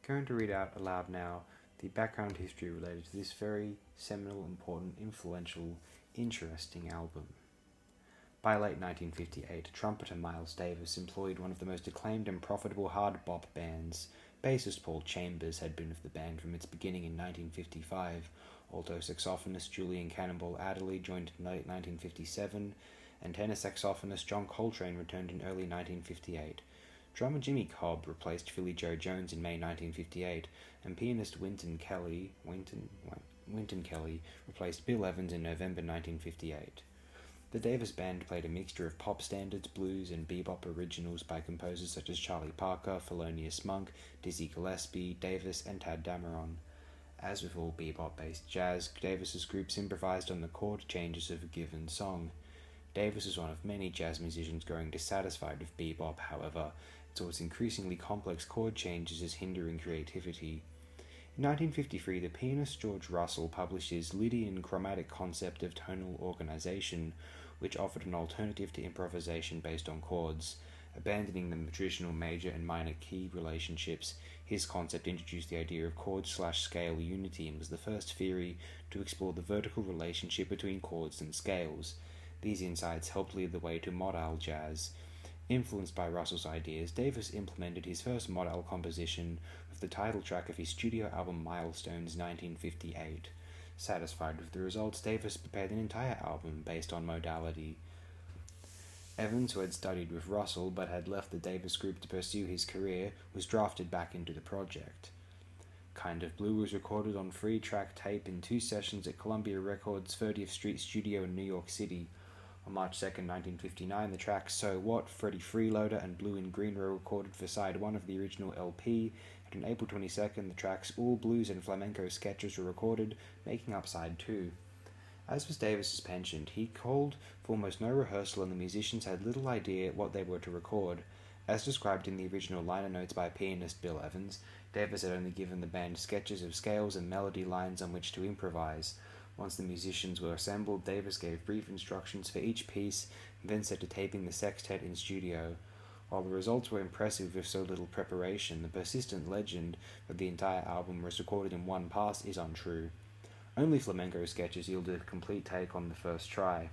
going to read out aloud now the background history related to this very seminal, important, influential, interesting album. By late 1958, trumpeter Miles Davis employed one of the most acclaimed and profitable hard bop bands. Bassist Paul Chambers had been with the band from its beginning in 1955. Alto saxophonist Julian Cannonball Adderley joined in late 1957, and tenor saxophonist John Coltrane returned in early 1958. Drummer Jimmy Cobb replaced Philly Joe Jones in May 1958, and pianist Wynton Kelly replaced Bill Evans in November 1958. The Davis Band played a mixture of pop standards, blues, and bebop originals by composers such as Charlie Parker, Thelonious Monk, Dizzy Gillespie, Davis, and Tad Dameron. As with all bebop-based jazz, Davis's groups improvised on the chord changes of a given song. Davis was one of many jazz musicians growing dissatisfied with bebop, however, and saw its increasingly complex chord changes as hindering creativity. In 1953, the pianist George Russell published his Lydian chromatic concept of tonal organization, which offered an alternative to improvisation based on chords. Abandoning the traditional major and minor key relationships, his concept introduced the idea of chord/scale unity and was the first theory to explore the vertical relationship between chords and scales. These insights helped lead the way to modal jazz. Influenced by Russell's ideas, Davis implemented his first modal composition with the title track of his studio album Milestones 1958. Satisfied with the results, Davis prepared an entire album based on modality. Evans, who had studied with Russell but had left the Davis group to pursue his career, was drafted back into the project. Kind of Blue was recorded on 3-track tape in 2 sessions at Columbia Records' 30th Street studio in New York City. On March 2, 1959, the tracks So What, Freddie Freeloader, and Blue and Green were recorded for side 1 of the original LP, and on April 22nd, the tracks All Blues and Flamenco Sketches were recorded, making up side 2. As was Davis's penchant, he called for almost no rehearsal, and the musicians had little idea what they were to record. As described in the original liner notes by pianist Bill Evans, Davis had only given the band sketches of scales and melody lines on which to improvise. Once the musicians were assembled, Davis gave brief instructions for each piece and then set to taping the sextet in studio. While the results were impressive with so little preparation, the persistent legend that the entire album was recorded in one pass is untrue. Only Flamenco Sketches yielded a complete take on the first try.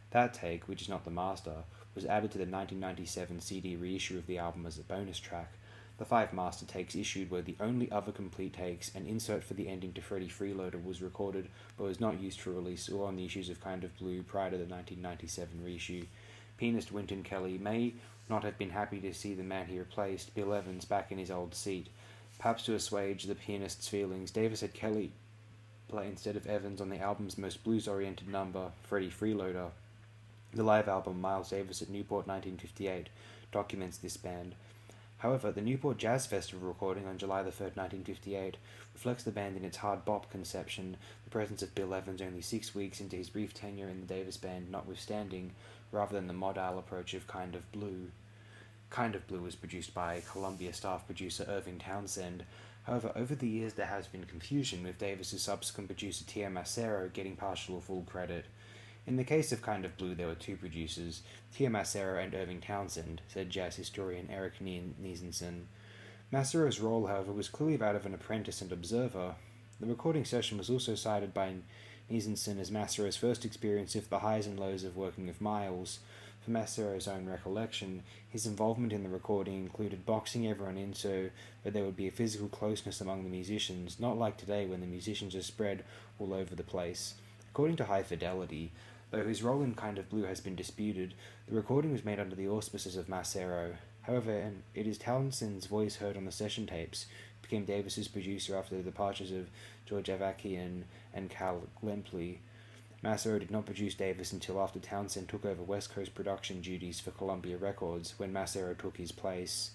That take, which is not the master, was added to the 1997 CD reissue of the album as a bonus track. The 5 master takes issued were the only other complete takes. An insert for the ending to Freddie Freeloader was recorded but was not used for release or on the issues of Kind of Blue prior to the 1997 reissue. Pianist Wynton Kelly may not have been happy to see the man he replaced, Bill Evans, back in his old seat. Perhaps to assuage the pianist's feelings, Davis had Kelly play instead of Evans on the album's most blues-oriented number, Freddie Freeloader. The live album Miles Davis at Newport 1958 documents this band. However, the Newport Jazz Festival recording on July 3rd, 1958 reflects the band in its hard bop conception, the presence of Bill Evans only 6 weeks into his brief tenure in the Davis Band notwithstanding, rather than the modal approach of Kind of Blue. Kind of Blue was produced by Columbia staff producer Irving Townsend. However, over the years there has been confusion, with Davis's subsequent producer Tia Macero getting partial or full credit. In the case of Kind of Blue, there were 2 producers, Tia Macero and Irving Townsend, said jazz historian Eric Niesensen. Macero's role, however, was clearly that of an apprentice and observer. The recording session was also cited by Niesensen as Macero's first experience with the highs and lows of working with Miles. For Macero's own recollection, his involvement in the recording included boxing everyone in so that there would be a physical closeness among the musicians, not like today when the musicians are spread all over the place. According to High Fidelity, though his role in Kind of Blue has been disputed, the recording was made under the auspices of Macero. However, it is Townsend's voice heard on the session tapes, who became Davis's producer after the departures of George Avakian and Cal Lempley. Macero did not produce Davis until after Townsend took over West Coast production duties for Columbia Records, when Macero took his place.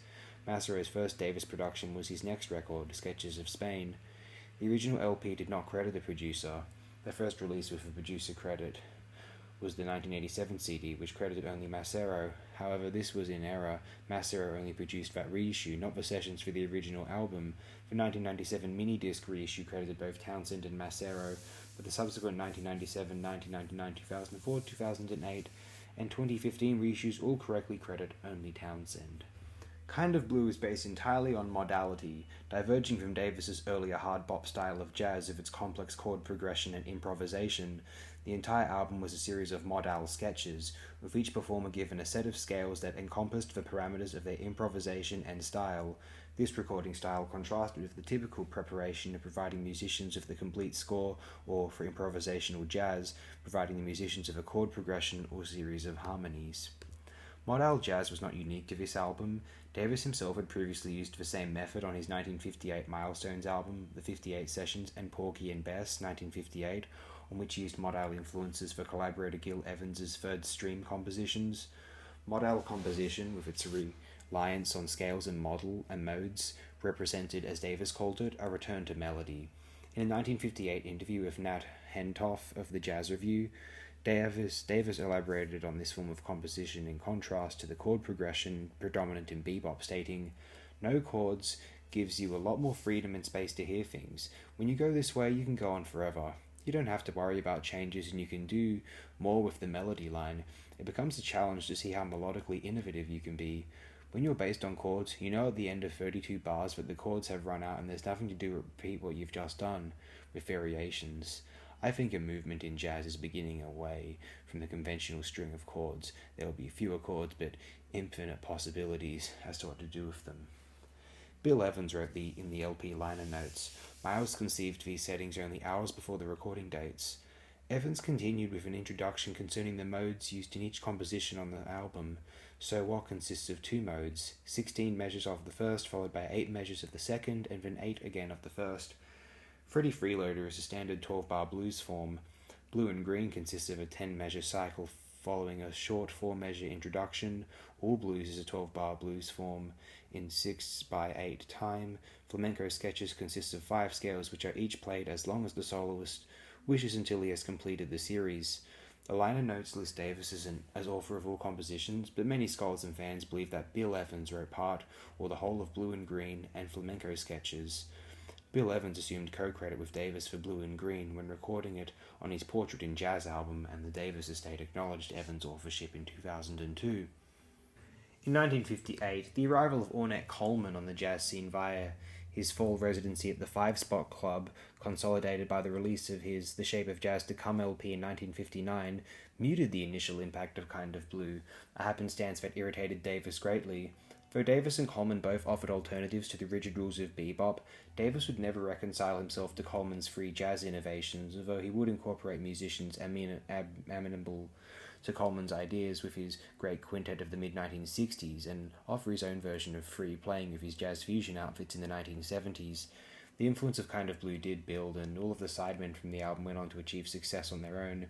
Macero's first Davis production was his next record, Sketches of Spain. The original LP did not credit the producer. The first release with a producer credit was the 1987 CD, which credited only Macero. However, this was in error. Macero only produced that reissue, not the sessions for the original album. The 1997 mini-disc reissue credited both Townsend and Macero, but the subsequent 1997, 1999, 2004, 2008, and 2015 reissues all correctly credit only Townsend. Kind of Blue is based entirely on modality, diverging from Davis's earlier hard bop style of jazz of its complex chord progression and improvisation. The entire album was a series of modal sketches, with each performer given a set of scales that encompassed the parameters of their improvisation and style. This recording style contrasted with the typical preparation of providing musicians with the complete score, or, for improvisational jazz, providing the musicians of a chord progression or series of harmonies. Modal jazz was not unique to this album. Davis himself had previously used the same method on his 1958 Milestones album, The 58 Sessions, and Porgy and Bess, 1958, on which he used modal influences for collaborator Gil Evans's Third Stream compositions. Modal composition, with its reliance on scales and modal and modes, represented, as Davis called it, a return to melody. In a 1958 interview with Nat Hentoff of the Jazz Review, Davis elaborated on this form of composition in contrast to the chord progression predominant in bebop, stating, "No chords gives you a lot more freedom and space to hear things. When you go this way, you can go on forever. You don't have to worry about changes and you can do more with the melody line. It becomes a challenge to see how melodically innovative you can be. When you're based on chords, you know at the end of 32 bars that the chords have run out and there's nothing to do but repeat what you've just done, with variations. I think a movement in jazz is beginning away from the conventional string of chords. There will be fewer chords, but infinite possibilities as to what to do with them." Bill Evans wrote in the LP liner notes, "Miles conceived these settings only hours before the recording dates." Evans continued with an introduction concerning the modes used in each composition on the album. So What consists of 2 modes, 16 measures of the first, followed by 8 measures of the second, and then 8 again of the first. Freddie Freeloader is a standard 12-bar blues form. Blue and Green consists of a 10-measure cycle following a short 4-measure introduction. All Blues is a 12-bar blues form in 6/8 time. Flamenco Sketches consists of 5 scales which are each played as long as the soloist wishes until he has completed the series. The liner notes list Davis as author of all compositions, but many scholars and fans believe that Bill Evans wrote part or the whole of Blue and Green and Flamenco Sketches. Bill Evans assumed co-credit with Davis for Blue and Green when recording it on his Portrait in Jazz album, and the Davis estate acknowledged Evans' authorship in 2002. In 1958, the arrival of Ornette Coleman on the jazz scene via his fall residency at the Five Spot Club, consolidated by the release of his The Shape of Jazz to Come LP in 1959, muted the initial impact of Kind of Blue, a happenstance that irritated Davis greatly. Though Davis and Coleman both offered alternatives to the rigid rules of bebop, Davis would never reconcile himself to Coleman's free jazz innovations, although he would incorporate musicians amenable to Coleman's ideas with his great quintet of the mid-1960s, and offer his own version of free playing with his jazz fusion outfits in the 1970s. The influence of Kind of Blue did build, and all of the sidemen from the album went on to achieve success on their own.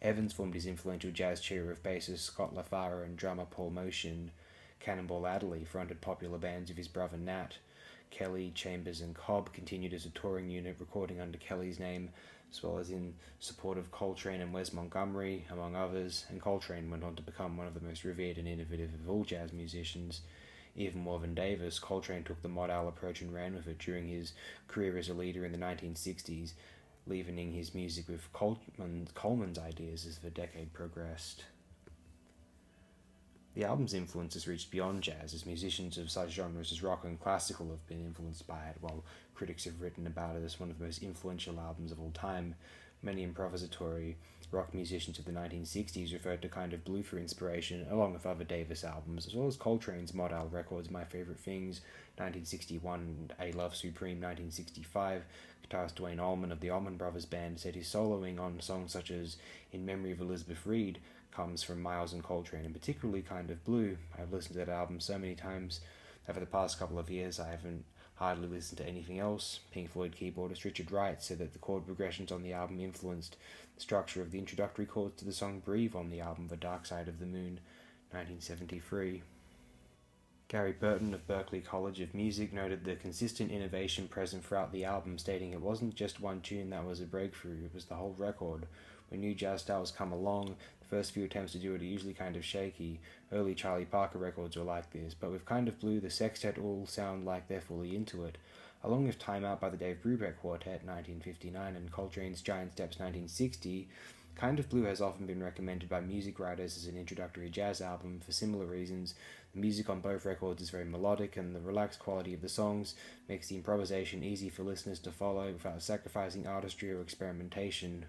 Evans formed his influential jazz trio of bassist Scott LaFara and drummer Paul Motion. Cannonball Adderley fronted popular bands of his brother Nat. Kelly, Chambers, and Cobb continued as a touring unit, recording under Kelly's name, as well as in support of Coltrane and Wes Montgomery, among others, and Coltrane went on to become one of the most revered and innovative of all jazz musicians. Even more than Davis, Coltrane took the modal approach and ran with it during his career as a leader in the 1960s, leavening his music with Coleman's ideas as the decade progressed. The album's influences reached beyond jazz, as musicians of such genres as rock and classical have been influenced by it, while critics have written about it as one of the most influential albums of all time. Many improvisatory rock musicians of the 1960s referred to Kind of Blue for inspiration, along with other Davis albums, as well as Coltrane's modal records My Favorite Things, 1961, and A Love Supreme, 1965. Guitarist Duane Allman of the Allman Brothers Band said his soloing on songs such as In Memory of Elizabeth Reed comes from Miles and Coltrane, and particularly Kind of Blue. I've listened to that album so many times over the past couple of years I haven't hardly listened to anything else. Pink Floyd keyboardist Richard Wright said that the chord progressions on the album influenced the structure of the introductory chords to the song Breathe on the album The Dark Side of the Moon, 1973. Gary Burton of Berklee College of Music noted the consistent innovation present throughout the album, stating it wasn't just one tune that was a breakthrough, it was the whole record. When new jazz styles come along, the first few attempts to do it are usually kind of shaky. Early Charlie Parker records were like this, but with Kind of Blue, the sextet all sound like they're fully into it. Along with Time Out by the Dave Brubeck Quartet, 1959, and Coltrane's Giant Steps, 1960, Kind of Blue has often been recommended by music writers as an introductory jazz album for similar reasons The music on both records is very melodic, and the relaxed quality of the songs makes the improvisation easy for listeners to follow without sacrificing artistry or experimentation.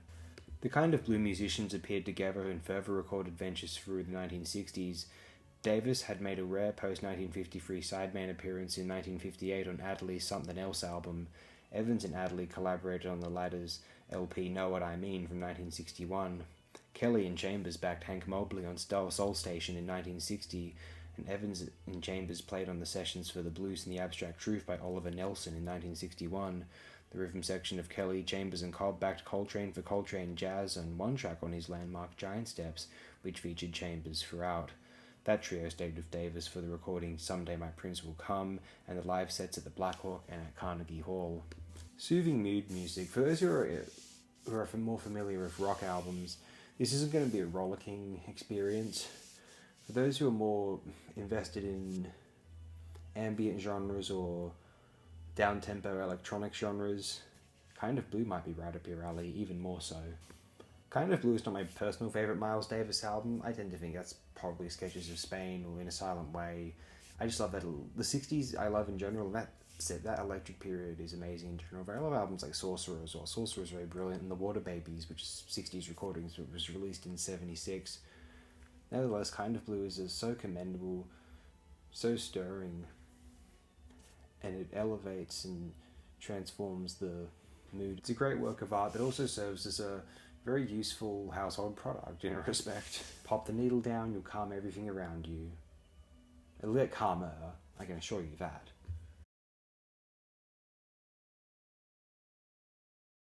The kind of blue musicians appeared together in further recorded ventures through the 1960s. Davis had made a rare post-1953 sideman appearance in 1958 on Adderley's Something Else album. Evans and Adderley collaborated on the latter's LP Know What I Mean from 1961. Kelly and Chambers backed Hank Mobley on Soul Station in 1960, and Evans and Chambers played on the sessions for The Blues and the Abstract Truth by Oliver Nelson in 1961. The rhythm section of Kelly, Chambers and Cobb backed Coltrane for Coltrane Jazz on one track on his landmark Giant Steps, which featured Chambers throughout. That trio stayed with Davis for the recording Someday My Prince Will Come and the live sets at the Black Hawk and at Carnegie Hall. Soothing mood music. For those who are more familiar with rock albums, this isn't going to be a rollicking experience. For those who are more invested in ambient genres or down-tempo electronic genres, Kind of Blue might be right up your alley, even more so. Kind of Blue is not my personal favourite Miles Davis album. I tend to think that's probably Sketches of Spain or In a Silent Way. I just love that. The 60s I love in general, and that electric period is amazing in general. But I love albums like Sorcerer as well. Sorcerer is very brilliant, and The Water Babies, which is 60s recordings, but was released in 76. Nevertheless, Kind of Blue is so commendable, so stirring, and it elevates and transforms the mood. It's a great work of art that also serves as a very useful household product in a respect. Pop the needle down, you'll calm everything around you. It'll get calmer, I can assure you that.